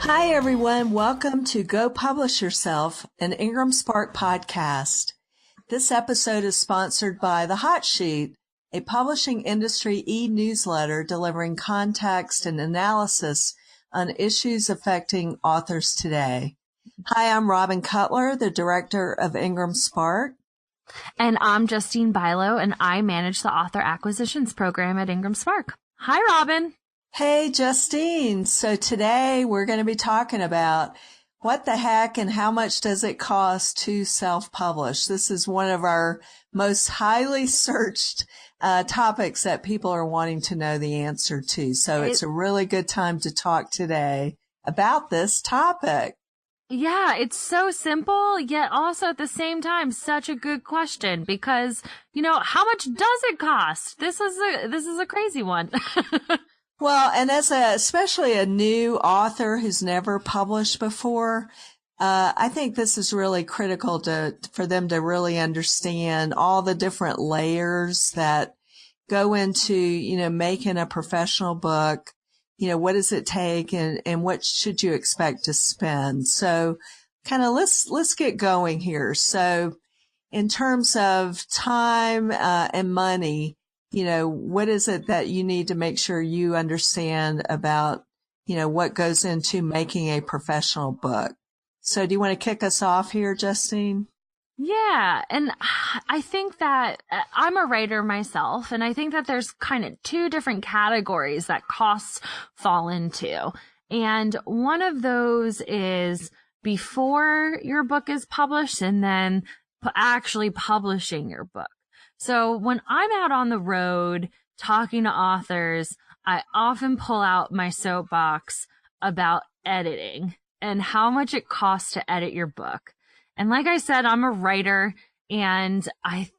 Hi, everyone. Welcome to Go Publish Yourself, an Ingram Spark podcast. This episode is sponsored by The Hot Sheet, a publishing industry e-newsletter delivering context and analysis on issues affecting authors today. Hi, I'm Robin Cutler, the director of Ingram Spark. And I'm Justine Bilo, and I manage the author acquisitions program at Ingram Spark. Hi, Robin. Hey, Justine. So today we're going to be talking about what the heck and how much does it cost to self-publish. This is one of our most highly searched topics that people are wanting to know the answer to. So it's a really good time to talk today about this topic. Yeah, it's so simple, yet also at the same time, such a good question because, how much does it cost? This is a crazy one. Well, and especially a new author who's never published before, I think this is really critical for them to really understand all the different layers that go into, making a professional book. What does it take and what should you expect to spend? So kind of let's get going here. So in terms of time, and money, what is it that you need to make sure you understand about, what goes into making a professional book? So do you want to kick us off here, Justine? Yeah. And I think that I'm a writer myself, and I think that there's kind of two different categories that costs fall into. And one of those is before your book is published and then actually publishing your book. So when I'm out on the road talking to authors, I often pull out my soapbox about editing and how much it costs to edit your book. And like I said, I'm a writer, and I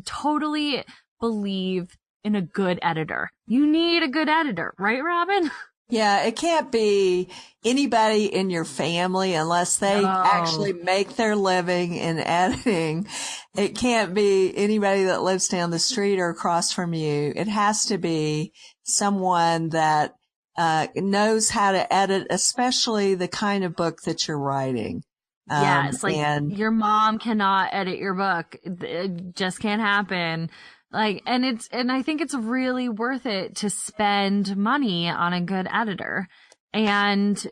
totally believe in a good editor. You need a good editor, right, Robin? Yeah, it can't be anybody in your family unless they actually make their living in editing. It can't be anybody that lives down the street or across from you. It has to be someone that knows how to edit, especially the kind of book that you're writing. Yes, your mom cannot edit your book. It just can't happen. And I think it's really worth it to spend money on a good editor. And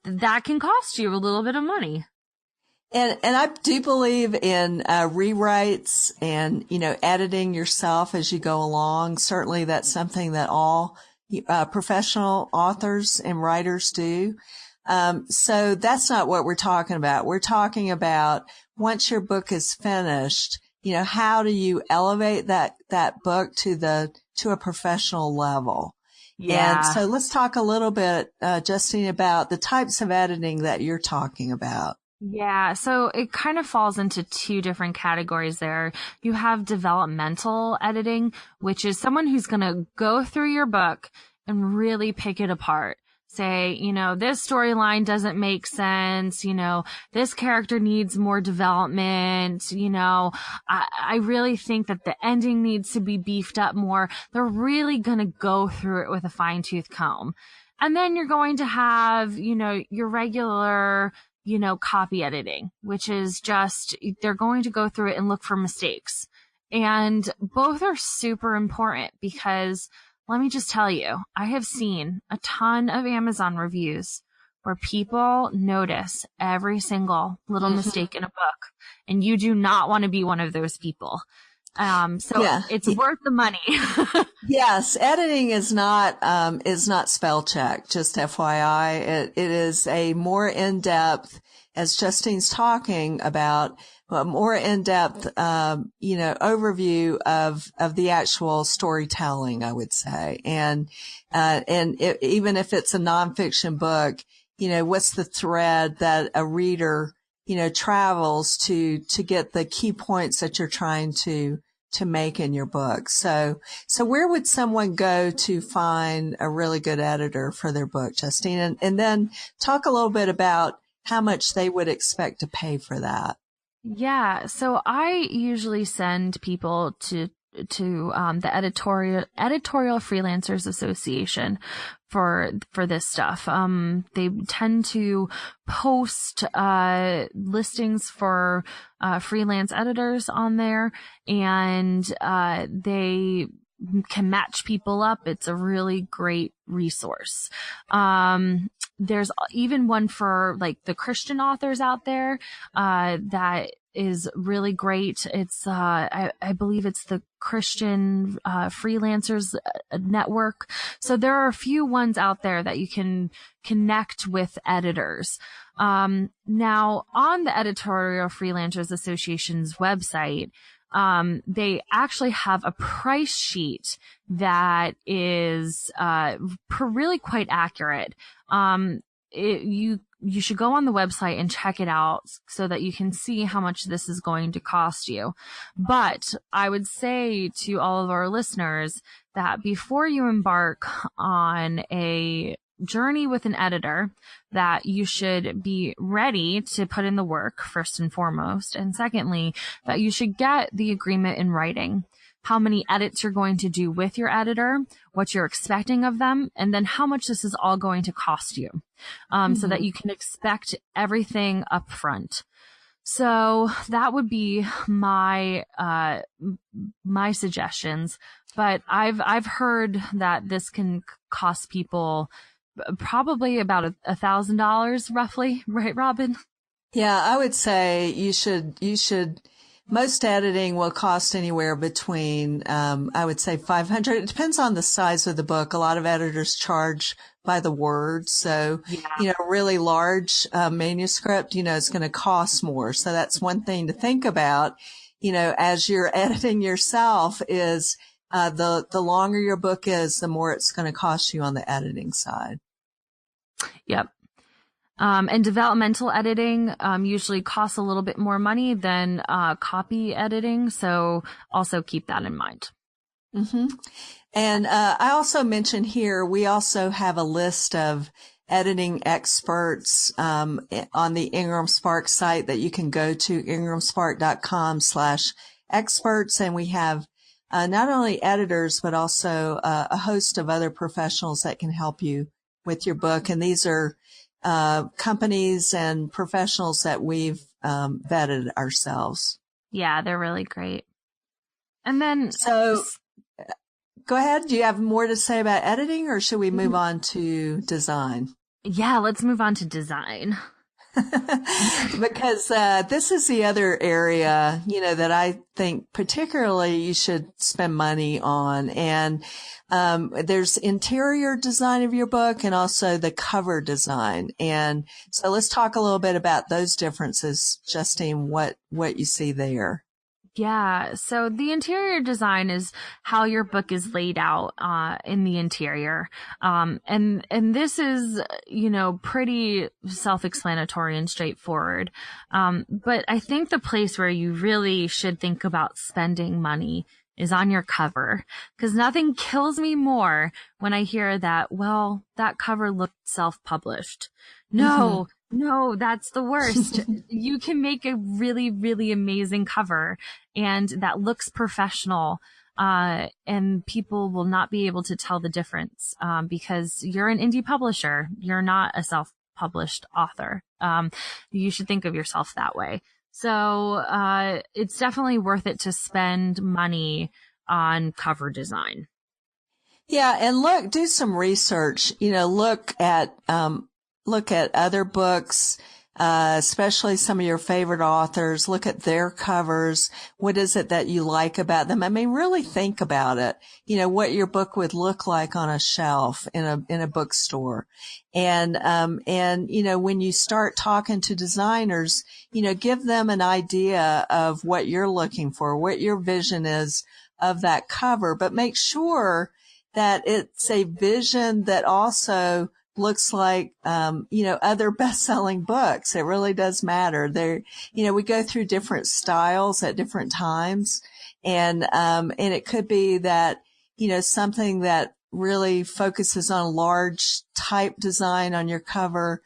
that can cost you a little bit of money. And I do believe in rewrites and, editing yourself as you go along. Certainly that's something that all professional authors and writers do. So that's not what we're talking about. We're talking about once your book is finished, how do you elevate that book to a professional level? Yeah. And so let's talk a little bit, Justine, about the types of editing that you're talking about. Yeah, so it kind of falls into two different categories there. You have developmental editing, which is someone who's going to go through your book and really pick it apart. Say, this storyline doesn't make sense. This character needs more development. I really think that the ending needs to be beefed up more. They're really going to go through it with a fine-tooth comb. And then you're going to have, your regular, copy editing, which is just, they're going to go through it and look for mistakes. And both are super important because let me just tell you, I have seen a ton of Amazon reviews where people notice every single little mistake in a book, and you do not want to be one of those people. It's worth the money. Yes, editing is not spell check, just FYI. It is a more in-depth, as Justine's talking about, a more in-depth, overview of the actual storytelling, I would say. And even if it's a nonfiction book, what's the thread that a reader, travels to get the key points that you're trying to make in your book. So where would someone go to find a really good editor for their book, Justine? And then talk a little bit about how much they would expect to pay for that. Yeah, so I usually send people to the Editorial Freelancers Association for this stuff. They tend to post listings for freelance editors on there, and they can match people up. It's a really great resource. There's even one for like the Christian authors out there that is really great. It's I believe it's the Christian Freelancers Network. So there are a few ones out there that you can connect with editors. Now on the Editorial Freelancers Association's website, they actually have a price sheet that is really quite accurate. You should go on the website and check it out so that you can see how much this is going to cost you. But I would say to all of our listeners that before you embark on a journey with an editor, that you should be ready to put in the work first and foremost. And secondly, that you should get the agreement in writing. How many edits you're going to do with your editor, what you're expecting of them, and then how much this is all going to cost you, so that you can expect everything up front. So that would be my my suggestions. But I've heard that this can cost people probably about $1,000 roughly, right, Robin? Yeah, I would say you should. Most editing will cost anywhere between, I would say 500. It depends on the size of the book. A lot of editors charge by the word. So, really large manuscript, is going to cost more. So that's one thing to think about, as you're editing yourself is, the longer your book is, the more it's going to cost you on the editing side. Yep. And developmental editing usually costs a little bit more money than copy editing. So also keep that in mind. Mm-hmm. And I also mentioned here, we also have a list of editing experts on the Ingram Spark site that you can go to, ingramspark.com/experts. And we have not only editors, but also a host of other professionals that can help you with your book. And these are companies and professionals that we've vetted ourselves. Yeah, they're really great. And then, so go ahead. Do you have more to say about editing, or should we move on to design? Yeah, let's move on to design. Because this is the other area, that I think particularly you should spend money on. And there's interior design of your book and also the cover design. And so let's talk a little bit about those differences, Justine, what you see there. Yeah. So the interior design is how your book is laid out, in the interior. And this is, pretty self-explanatory and straightforward. But I think the place where you really should think about spending money is on your cover, because nothing kills me more when I hear that, well, that cover looked self-published. No. No, that's the worst. You can make a really, really amazing cover and that looks professional. And people will not be able to tell the difference, because you're an indie publisher. You're not a self-published author. You should think of yourself that way. So, it's definitely worth it to spend money on cover design. Yeah. And do some research, look at other books, especially some of your favorite authors. Look at their covers. What is it that you like about them? I mean, really think about it. What your book would look like on a shelf in a bookstore. And when you start talking to designers, give them an idea of what you're looking for, what your vision is of that cover, but make sure that it's a vision that also looks like, other best-selling books. It really does matter. We go through different styles at different times. And it could be that, something that really focuses on large type design on your cover,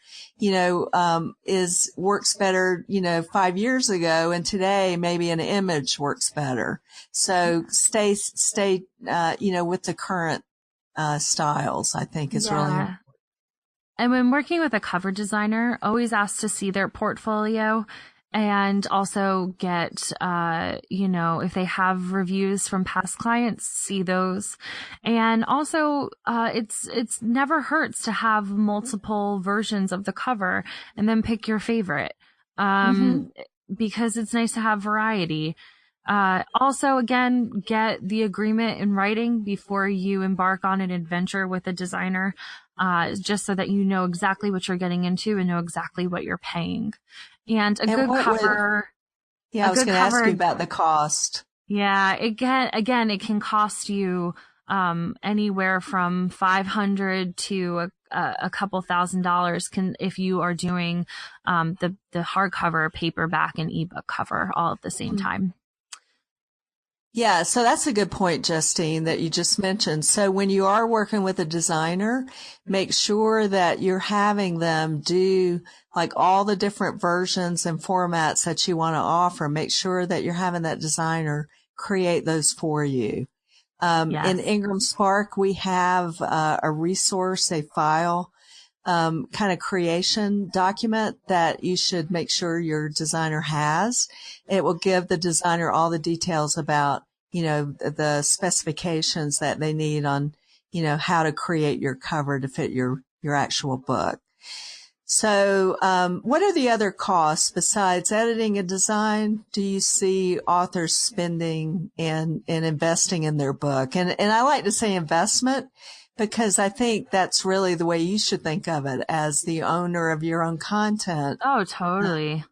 works better, 5 years ago, and today maybe an image works better. So stay, with the current, styles, I think is really important. And when working with a cover designer, always ask to see their portfolio and also get, if they have reviews from past clients, see those. And also, it's never hurts to have multiple versions of the cover and then pick your favorite. Because it's nice to have variety. Also, again, get the agreement in writing before you embark on an adventure with a designer, just so that you know exactly what you're getting into and know exactly what you're paying. And a good cover. I was going to ask you about the cost. Yeah, it can cost you anywhere from $500 to a couple $1,000s if you are doing the hardcover, paperback, and ebook cover all at the same time. Yeah, so that's a good point, Justine, that you just mentioned. So when you are working with a designer, make sure that you're having them do like all the different versions and formats that you want to offer. Make sure that you're having that designer create those for you. Yes. In Ingram Spark, we have a resource, a file, kind of creation document that you should make sure your designer has. It will give the designer all the details about, the specifications that they need on, how to create your cover to fit your actual book. So, what are the other costs besides editing and design do you see authors spending and investing in their book? And I like to say investment, because I think that's really the way you should think of it as the owner of your own content. Oh, totally.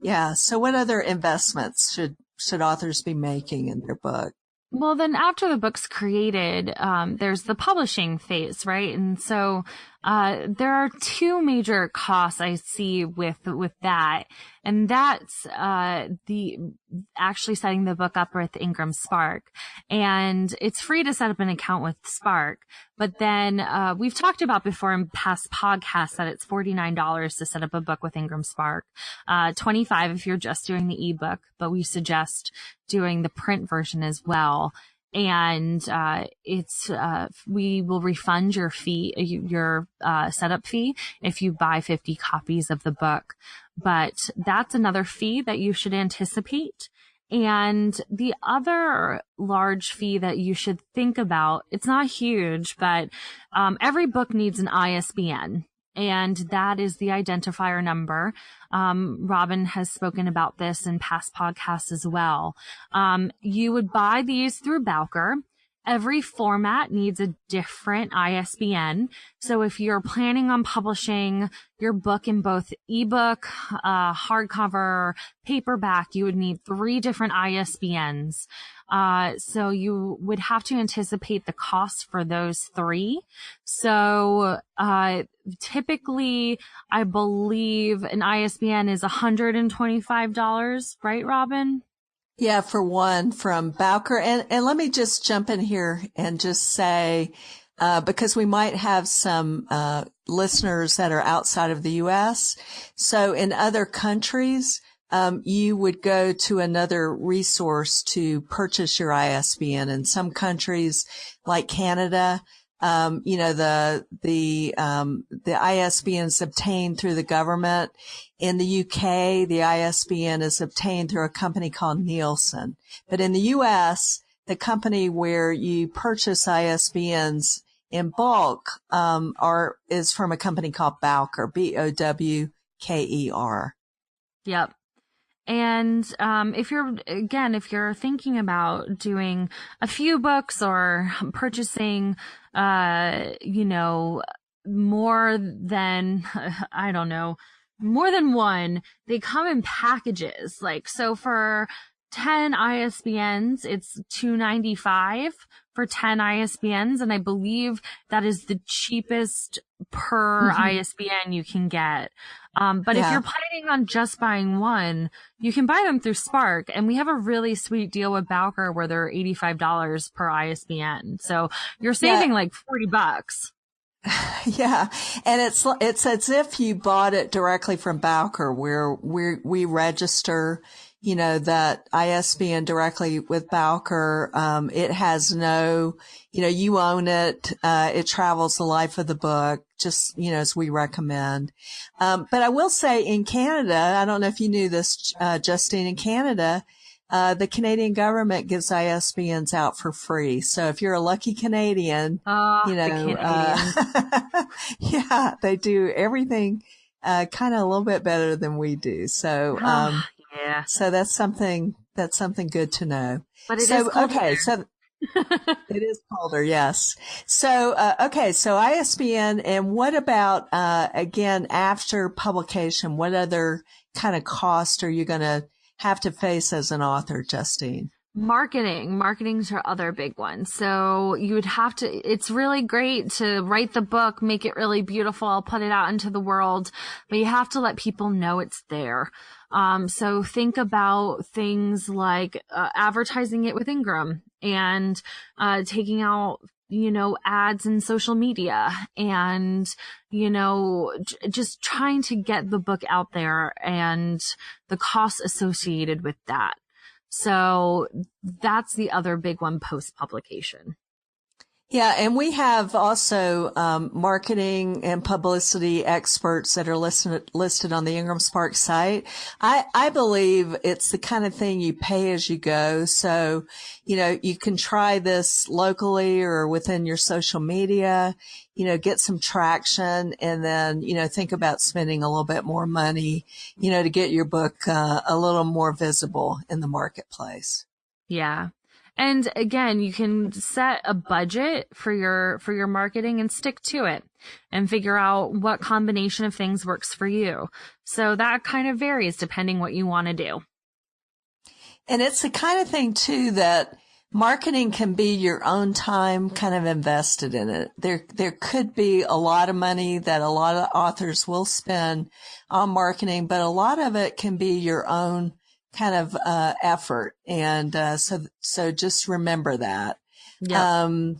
Yeah. So what other investments should authors be making in their book? Well, then after the book's created, there's the publishing phase, right? And so, there are two major costs I see with that. And that's, the actually setting the book up with Ingram Spark. And it's free to set up an account with Spark. But then, we've talked about before in past podcasts that it's $49 to set up a book with Ingram Spark, $25 if you're just doing the ebook, but we suggest doing the print version as well. And, we will refund your fee, your setup fee if you buy 50 copies of the book. But that's another fee that you should anticipate. And the other large fee that you should think about, it's not huge, but, every book needs an ISBN. And that is the identifier number. Robin has spoken about this in past podcasts as well. You would buy these through Bowker. Every format needs a different ISBN. So if you're planning on publishing your book in both ebook, hardcover, paperback, you would need 3 different ISBNs. So you would have to anticipate the cost for those 3. So, typically, I believe an ISBN is $125, right, Robin? Yeah, for one from Bowker. And let me just jump in here and just say, because we might have some, listeners that are outside of the U.S. So in other countries, you would go to another resource to purchase your ISBN. In some countries like Canada, the ISBN is obtained through the government. In the UK, the ISBN is obtained through a company called Nielsen. But in the US, the company where you purchase ISBNs in bulk, is from a company called Bowker, Bowker. Yep. And, if you're thinking about doing a few books or purchasing, more than, I don't know, more than one, they come in packages. So for 10 ISBNs, it's $295 for 10 ISBNs. And I believe that is the cheapest per ISBN you can get. But if you're planning on just buying one, you can buy them through Spark. And we have a really sweet deal with Bowker where they're $85 per ISBN. So you're saving like $40. Yeah. And it's as if you bought it directly from Bowker, where we register, that ISBN directly with Bowker. It has no, you own it. It travels the life of the book, just, as we recommend. But I will say in Canada, I don't know if you knew this, Justine, in Canada, the Canadian government gives ISBNs out for free. So if you're a lucky Canadian, yeah, they do everything, kind of a little bit better than we do. So, yeah. So that's something good to know. But it is colder. Okay. So it is colder. Yes. So, okay. So ISBN, and what about, again, after publication, what other kind of cost are you going to have to face as an author, Justine? Marketing's your other big one. So you would have to, it's really great to write the book, make it really beautiful, put it out into the world, but you have to let people know it's there. So think about things like, advertising it with Ingram and, taking out, ads in social media and, just trying to get the book out there and the costs associated with that. So that's the other big one post-publication. Yeah, and we have also marketing and publicity experts that are listed on the Ingram Spark site. I believe it's the kind of thing you pay as you go. So, you can try this locally or within your social media, get some traction, and then, think about spending a little bit more money, to get your book a little more visible in the marketplace. Yeah. And again, you can set a budget for your marketing and stick to it and figure out what combination of things works for you. So that kind of varies depending what you want to do. And it's the kind of thing too that marketing can be your own time kind of invested in it. There could be a lot of money that a lot of authors will spend on marketing, but a lot of it can be your own kind of effort. And so just remember that. Yep.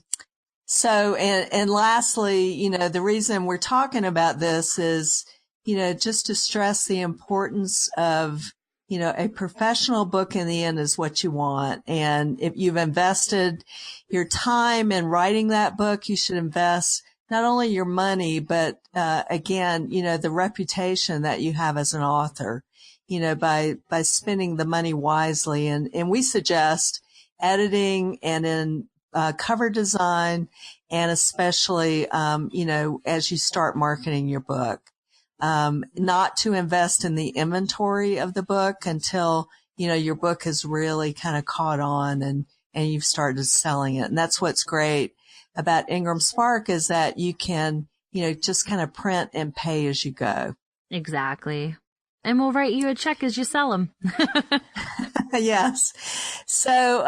So and lastly, the reason we're talking about this is, just to stress the importance of, a professional book in the end is what you want. And if you've invested your time in writing that book, you should invest not only your money, but again, the reputation that you have as an author. By spending the money wisely. And we suggest editing and in cover design, and especially, as you start marketing your book, not to invest in the inventory of the book until, your book has really kind of caught on and you've started selling it. And that's what's great about Ingram Spark, is that you can, just kind of print and pay as you go. Exactly. And we'll write you a check as you sell them. Yes. So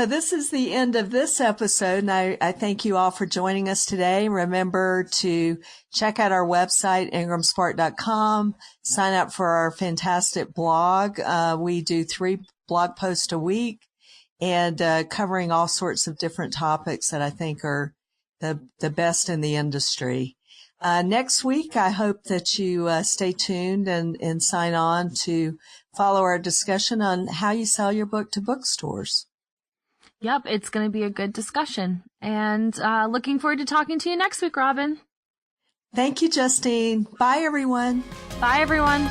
this is the end of this episode. And I thank you all for joining us today. Remember to check out our website, ingramspark.com, sign up for our fantastic blog. We do 3 blog posts a week and, covering all sorts of different topics that I think are the best in the industry. Next week, I hope that you stay tuned and sign on to follow our discussion on how you sell your book to bookstores. Yep, it's going to be a good discussion. And looking forward to talking to you next week, Robin. Thank you, Justine. Bye, everyone. Bye, everyone.